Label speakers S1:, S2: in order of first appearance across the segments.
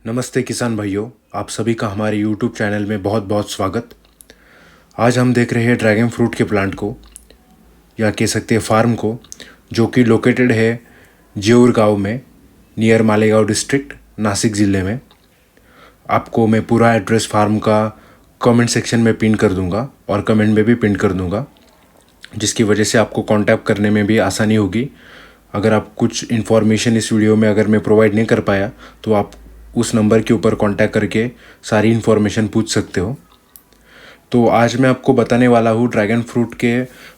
S1: नमस्ते किसान भाइयों, आप सभी का हमारे यूट्यूब चैनल में बहुत बहुत स्वागत। आज हम देख रहे हैं ड्रैगन फ्रूट के प्लांट को, या कह सकते हैं फार्म को, जो कि लोकेटेड है जेऊर गांव में, नियर मालेगांव डिस्ट्रिक्ट, नासिक ज़िले में। आपको मैं पूरा एड्रेस फार्म का कमेंट सेक्शन में पिन कर दूंगा और कमेंट में भी पिन कर दूंगा, जिसकी वजह से आपको कांटेक्ट करने में भी आसानी होगी। अगर आप कुछ इन्फॉर्मेशन इस वीडियो में अगर मैं प्रोवाइड नहीं कर पाया तो आप उस नंबर के ऊपर कांटेक्ट करके सारी इन्फॉर्मेशन पूछ सकते हो। तो आज मैं आपको बताने वाला हूँ ड्रैगन फ्रूट के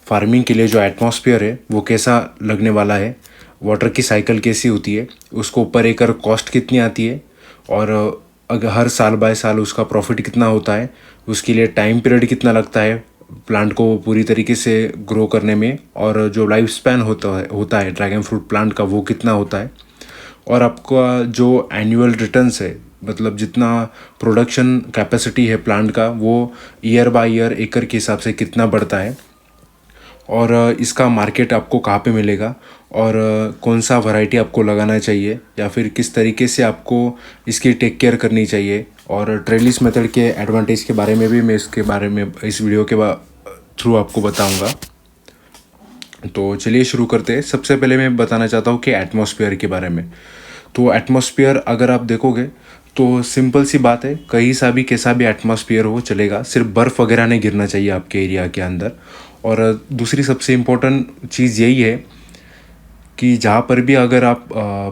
S1: फार्मिंग के लिए जो एटमॉस्फेयर है वो कैसा लगने वाला है, वाटर की साइकिल कैसी होती है, उसको ऊपर एकड़ कॉस्ट कितनी आती है, और अगर हर साल बाय साल उसका प्रॉफिट कितना होता है, उसके लिए टाइम पीरियड कितना लगता है प्लांट को पूरी तरीके से ग्रो करने में, और जो लाइफ स्पैन होता है ड्रैगन फ्रूट प्लांट का वो कितना होता है, और आपका जो एनुअल रिटर्न्स है, मतलब जितना प्रोडक्शन कैपेसिटी है प्लांट का वो ईयर बाय ईयर एकड़ के हिसाब से कितना बढ़ता है, और इसका मार्केट आपको कहाँ पे मिलेगा, और कौन सा वैरायटी आपको लगाना चाहिए, या फिर किस तरीके से आपको इसकी टेक केयर करनी चाहिए, और ट्रेलिस मेथड के एडवांटेज के बारे में भी मैं इसके बारे में इस वीडियो के थ्रू आपको बताऊंगा। तो चलिए शुरू करते हैं। सबसे पहले मैं बताना चाहता हूँ कि एटमॉस्फेयर के बारे में। तो एटमॉस्फेयर अगर आप देखोगे तो सिंपल सी बात है, कहीं सा भी कैसा भी एटमॉस्फेयर हो चलेगा, सिर्फ बर्फ़ वगैरह नहीं गिरना चाहिए आपके एरिया के अंदर। और दूसरी सबसे इम्पोर्टेंट चीज़ यही है कि जहाँ पर भी अगर आप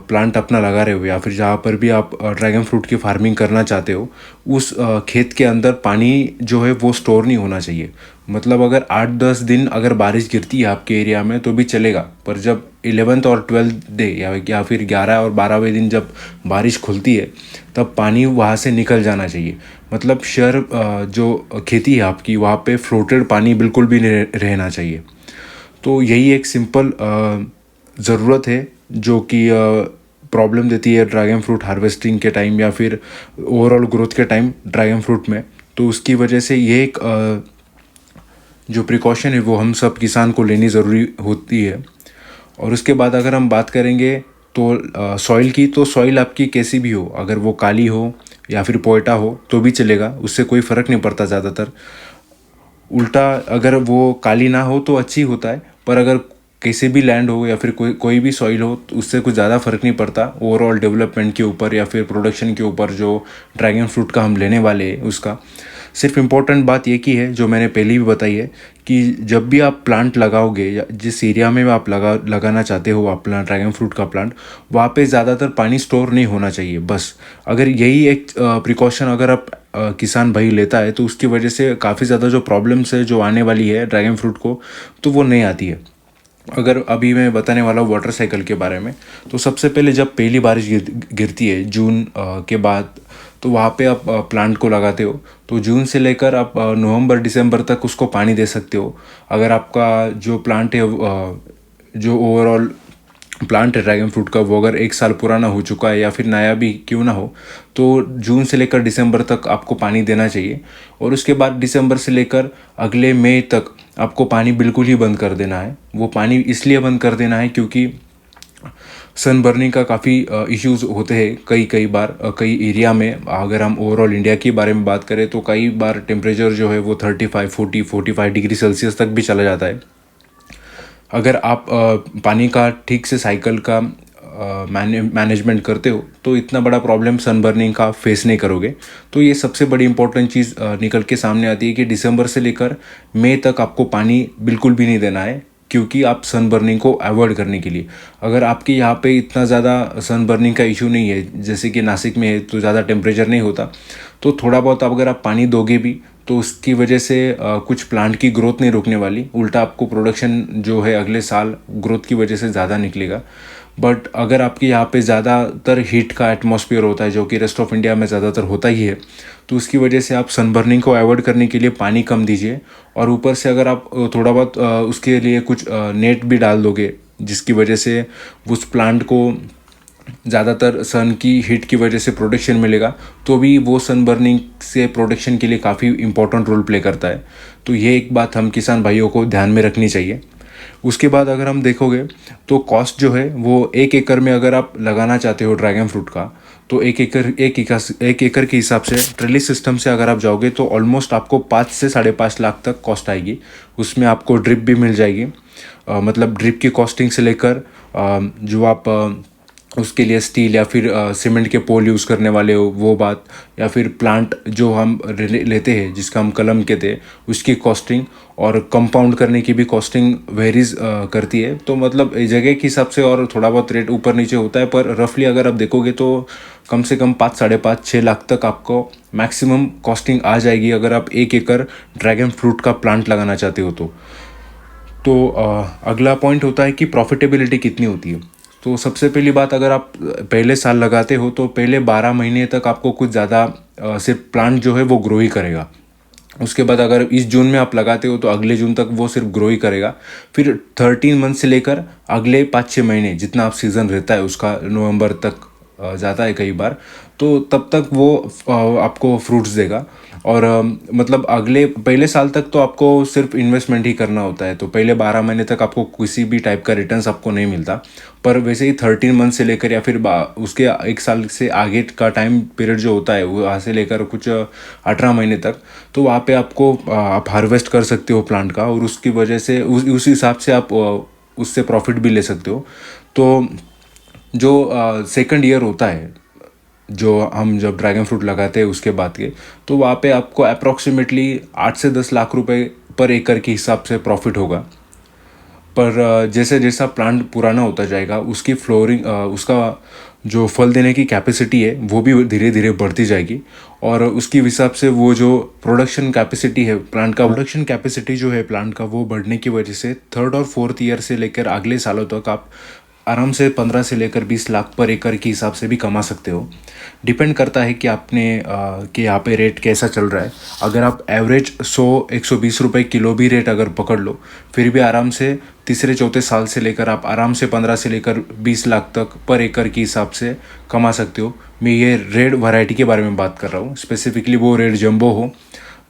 S1: प्लांट अपना लगा रहे हो, या फिर जहाँ पर भी आप ड्रैगन फ्रूट की फार्मिंग करना चाहते हो, उस खेत के अंदर पानी जो है वो स्टोर नहीं होना चाहिए। मतलब अगर 8-10 दिन अगर बारिश गिरती है आपके एरिया में तो भी चलेगा, पर जब 11th और 12th डे या फिर 11 और 12वें दिन जब बारिश खुलती है तब पानी वहाँ से निकल जाना चाहिए। मतलब शहर जो खेती है आपकी, वहाँ पे फ्लोटेड पानी बिल्कुल भी नहीं रहना चाहिए। तो यही एक सिंपल ज़रूरत है जो कि प्रॉब्लम देती है ड्रैगन फ्रूट हार्वेस्टिंग के टाइम, या फिर ओवरऑल ग्रोथ के टाइम ड्रैगन फ्रूट में। तो उसकी वजह से ये एक जो प्रिकॉशन है वो हम सब किसान को लेनी ज़रूरी होती है। और उसके बाद अगर हम बात करेंगे तो सॉइल की, तो सॉइल आपकी कैसी भी हो, अगर वो काली हो या फिर पोएटा हो तो भी चलेगा, उससे कोई फ़र्क नहीं पड़ता ज़्यादातर। उल्टा अगर वो काली ना हो तो अच्छी होता है, पर अगर कैसे भी लैंड हो या फिर कोई भी सॉइल हो तो उससे कुछ ज़्यादा फ़र्क नहीं पड़ता ओवरऑल डेवलपमेंट के ऊपर या फिर प्रोडक्शन के ऊपर जो ड्रैगन फ्रूट का हम लेने वाले हैं उसका। सिर्फ इम्पोर्टेंट बात ये की है जो मैंने पहले भी बताई है कि जब भी आप प्लांट लगाओगे या जिस एरिया में आप लगाना चाहते हो अपना ड्रैगन फ्रूट का प्लांट, वहाँ पे ज़्यादातर पानी स्टोर नहीं होना चाहिए बस। अगर यही एक प्रिकॉशन अगर आप किसान भाई लेता है तो उसकी वजह से काफ़ी ज़्यादा जो प्रॉब्लम्स है जो आने वाली है ड्रैगन फ्रूट को, तो वो नहीं आती है। अगर अभी मैं बताने वाला हूँ वाटर साइकिल के बारे में, तो सबसे पहले जब पहली बारिश गिरती है जून के बाद, तो वहाँ पे आप प्लांट को लगाते हो, तो जून से लेकर आप नवंबर दिसंबर तक उसको पानी दे सकते हो। अगर आपका जो प्लांट है जो ओवरऑल प्लांट है ड्रैगन फ्रूट का, वो अगर 1 साल पुराना हो चुका है या फिर नया भी क्यों ना हो, तो जून से लेकर दिसंबर तक आपको पानी देना चाहिए। और उसके बाद दिसंबर से लेकर अगले मई तक आपको पानी बिल्कुल ही बंद कर देना है। वो पानी इसलिए बंद कर देना है क्योंकि सन बर्निंग का काफ़ी इश्यूज़ होते हैं कई बार कई एरिया में। अगर हम ओवरऑल इंडिया के बारे में बात करें तो कई बार टेम्परेचर जो है वो 35, 40, 45 डिग्री सेल्सियस तक भी चला जाता है। अगर आप पानी का ठीक से साइकिल का मैनेजमेंट करते हो तो इतना बड़ा प्रॉब्लम सनबर्निंग का फेस नहीं करोगे। तो ये सबसे बड़ी इंपॉर्टेंट चीज़ निकल के सामने आती है कि दिसंबर से लेकर मई तक आपको पानी बिल्कुल भी नहीं देना है, क्योंकि आप सनबर्निंग को अवॉइड करने के लिए। अगर आपके यहाँ पे इतना ज़्यादा सनबर्निंग का इशू नहीं है, जैसे कि नासिक में है तो ज़्यादा टेम्परेचर नहीं होता, तो थोड़ा बहुत अगर आप पानी दोगे भी तो उसकी वजह से कुछ प्लांट की ग्रोथ नहीं रुकने वाली, उल्टा आपको प्रोडक्शन जो है अगले साल ग्रोथ की वजह से ज़्यादा निकलेगा। बट अगर आपके यहाँ पे ज़्यादातर हीट का एटमॉस्फेयर होता है, जो कि रेस्ट ऑफ इंडिया में ज़्यादातर होता ही है, तो उसकी वजह से आप सनबर्निंग को अवॉइड करने के लिए पानी कम दीजिए। और ऊपर से अगर आप थोड़ा बहुत उसके लिए कुछ नेट भी डाल दोगे, जिसकी वजह से उस प्लांट को ज़्यादातर सन की हीट की वजह से प्रोटेक्शन मिलेगा, तो भी वो सन बर्निंग से प्रोटेक्शन के लिए काफ़ी इंपॉर्टेंट रोल प्ले करता है। तो ये एक बात हम किसान भाइयों को ध्यान में रखनी चाहिए। उसके बाद अगर हम देखोगे तो कॉस्ट जो है वो 1 एकड़ में अगर आप लगाना चाहते हो ड्रैगन फ्रूट का, तो एक एकड़ के हिसाब से ट्रेली सिस्टम से अगर आप जाओगे तो ऑलमोस्ट आपको 5 से 5.5 लाख तक कॉस्ट आएगी। उसमें आपको ड्रिप भी मिल जाएगी, मतलब ड्रिप की कॉस्टिंग से लेकर जो आप उसके लिए स्टील या फिर सीमेंट के पोल यूज़ करने वाले हो वो बात, या फिर प्लांट जो हम लेते हैं जिसका हम कलम कहते हैं उसकी कॉस्टिंग, और कंपाउंड करने की भी कॉस्टिंग वेरीज करती है। तो मतलब जगह के हिसाब से और थोड़ा बहुत रेट ऊपर नीचे होता है, पर रफली अगर आप देखोगे तो कम से कम 5, 5.5, 6 लाख तक आपको मैक्सिमम कॉस्टिंग आ जाएगी अगर आप 1 एकड़ ड्रैगन फ्रूट का प्लांट लगाना चाहते हो तो अगला पॉइंट होता है कि प्रॉफिटेबिलिटी कितनी होती है। तो सबसे पहली बात, अगर आप पहले साल लगाते हो तो पहले 12 महीने तक आपको कुछ ज़्यादा सिर्फ प्लांट जो है वो ग्रो ही करेगा। उसके बाद अगर इस जून में आप लगाते हो तो अगले जून तक वो सिर्फ ग्रो ही करेगा। फिर 13 मंथ से लेकर अगले 5-6 महीने जितना आप सीज़न रहता है उसका, नवंबर तक जाता है कई बार, तो तब तक वो आपको फ्रूट्स देगा। और मतलब अगले पहले साल तक तो आपको सिर्फ इन्वेस्टमेंट ही करना होता है, तो पहले 12 महीने तक आपको किसी भी टाइप का रिटर्न्स आपको नहीं मिलता। पर वैसे ही 13 मंथ से लेकर या फिर उसके 1 साल से आगे का टाइम पीरियड जो होता है वो वहाँ से लेकर कुछ 18 महीने तक, तो वहाँ पे आपको आप हार्वेस्ट कर सकते हो प्लांट का, और उसकी वजह से उस हिसाब से आप उससे प्रॉफिट भी ले सकते हो। तो जो सेकंड ईयर होता है जो हम जब ड्रैगन फ्रूट लगाते हैं उसके बाद के, तो वहाँ पे आपको अप्रॉक्सीमेटली 8 से 10 लाख रुपए पर एकड़ के हिसाब से प्रॉफिट होगा। पर जैसे जैसा प्लांट पुराना होता जाएगा उसकी फ्लोरिंग उसका जो फल देने की कैपेसिटी है वो भी धीरे धीरे बढ़ती जाएगी, और उसकी हिसाब से वो जो प्रोडक्शन कैपेसिटी है प्लांट का, प्रोडक्शन कैपेसिटी जो है प्लांट का वो बढ़ने की वजह से 3rd और 4th ईयर से लेकर अगले सालों तक आप आराम से 15 से लेकर 20 लाख पर एकड़ के हिसाब से भी कमा सकते हो। डिपेंड करता है कि आपने कि यहाँ पे रेट कैसा चल रहा है। अगर आप एवरेज 100-120 रुपये किलो भी रेट अगर पकड़ लो, फिर भी आराम से तीसरे चौथे साल से लेकर आप आराम से 15 से लेकर 20 लाख तक पर एकड़ के हिसाब से कमा सकते हो। मैं ये रेड वैरायटी के बारे में बात कर रहा हूँ, स्पेसिफिकली वो रेड जंबो हो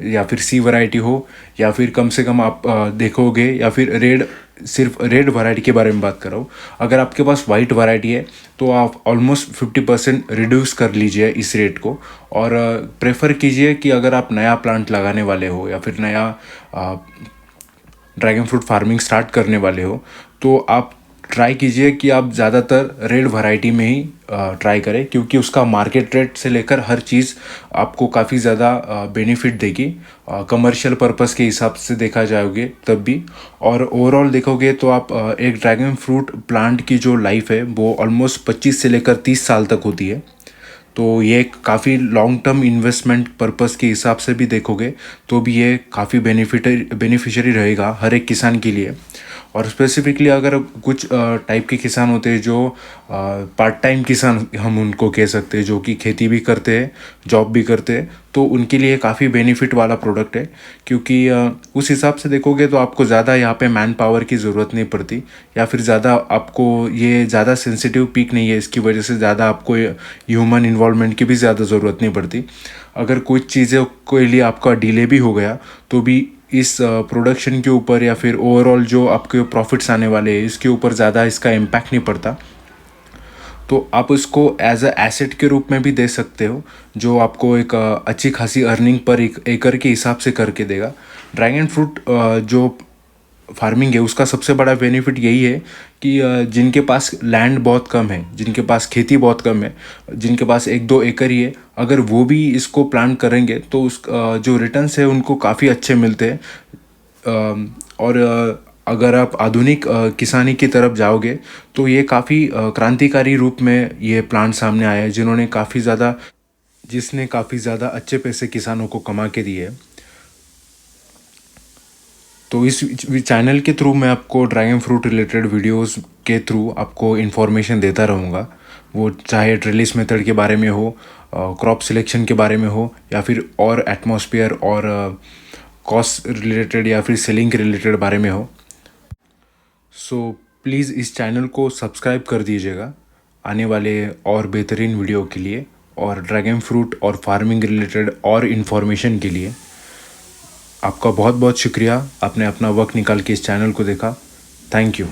S1: या फिर सी वैरायटी हो, या फिर कम से कम आप देखोगे, या फिर सिर्फ रेड वैरायटी के बारे में बात कर रहा हूँ। अगर आपके पास वाइट वैरायटी है तो आप ऑलमोस्ट 50% रिड्यूस कर लीजिए इस रेट को, और प्रेफर कीजिए कि अगर आप नया प्लांट लगाने वाले हो या फिर नया ड्रैगन फ्रूट फार्मिंग स्टार्ट करने वाले हो तो आप ट्राई कीजिए कि आप ज़्यादातर रेड वैरायटी में ही ट्राई करें, क्योंकि उसका मार्केट रेट से लेकर हर चीज़ आपको काफ़ी ज़्यादा बेनिफिट देगी कमर्शियल पर्पस के हिसाब से देखा जाओगे तब भी। और ओवरऑल देखोगे तो आप एक ड्रैगन फ्रूट प्लांट की जो लाइफ है वो ऑलमोस्ट 25 से लेकर 30 साल तक होती है। तो ये काफ़ी लॉन्ग टर्म इन्वेस्टमेंट पर्पस के हिसाब से भी देखोगे तो भी ये काफ़ी बेनिफिशियरी रहेगा हर एक किसान के लिए। और स्पेसिफिकली अगर कुछ टाइप के किसान होते हैं जो पार्ट टाइम किसान हम उनको कह सकते हैं, जो कि खेती भी करते हैं जॉब भी करते हैं, तो उनके लिए काफ़ी बेनिफिट वाला प्रोडक्ट है। क्योंकि उस हिसाब से देखोगे तो आपको ज़्यादा यहाँ पे मैन पावर की ज़रूरत नहीं पड़ती, या फिर ज़्यादा आपको ये ज़्यादा सेंसिटिव पीक नहीं है, इसकी वजह से ज़्यादा आपको ह्यूमन इन्वॉल्वमेंट की भी ज़्यादा ज़रूरत नहीं पड़ती। अगर कुछ चीज़ों के लिए आपका डिले भी हो गया तो भी इस प्रोडक्शन के ऊपर या फिर ओवरऑल जो आपके प्रॉफिट्स आने वाले हैं इसके ऊपर ज़्यादा इसका इम्पैक्ट नहीं पड़ता। तो आप इसको एज अ एसेट के रूप में भी दे सकते हो, जो आपको एक अच्छी खासी अर्निंग पर एकड़ के हिसाब से करके देगा। ड्रैगन फ्रूट जो फार्मिंग है उसका सबसे बड़ा बेनिफिट यही है कि जिनके पास लैंड बहुत कम है, जिनके पास खेती बहुत कम है, जिनके पास 1-2 एकड़ ही है, अगर वो भी इसको प्लांट करेंगे तो उस जो रिटर्न्स है उनको काफ़ी अच्छे मिलते हैं। और अगर आप आधुनिक किसानी की तरफ जाओगे तो ये काफ़ी क्रांतिकारी रूप में ये प्लांट सामने आया है जिसने काफ़ी ज़्यादा अच्छे पैसे किसानों को कमा के दिए है। तो इस चैनल के थ्रू मैं आपको ड्रैगन फ्रूट रिलेटेड वीडियोस के थ्रू आपको इन्फॉर्मेशन देता रहूँगा, वो चाहे ट्रेलिस मेथड के बारे में हो, क्रॉप सिलेक्शन के बारे में हो, या फिर और एटमॉस्फेयर और कॉस्ट रिलेटेड या फिर सेलिंग के रिलेटेड बारे में हो। सो प्लीज़ इस चैनल को सब्सक्राइब कर दीजिएगा आने वाले और बेहतरीन वीडियो के लिए, और ड्रैगन फ्रूट और फार्मिंग रिलेटेड और इन्फॉर्मेशन के लिए। आपका बहुत बहुत शुक्रिया, आपने अपना वक्त निकाल के इस चैनल को देखा। Thank you.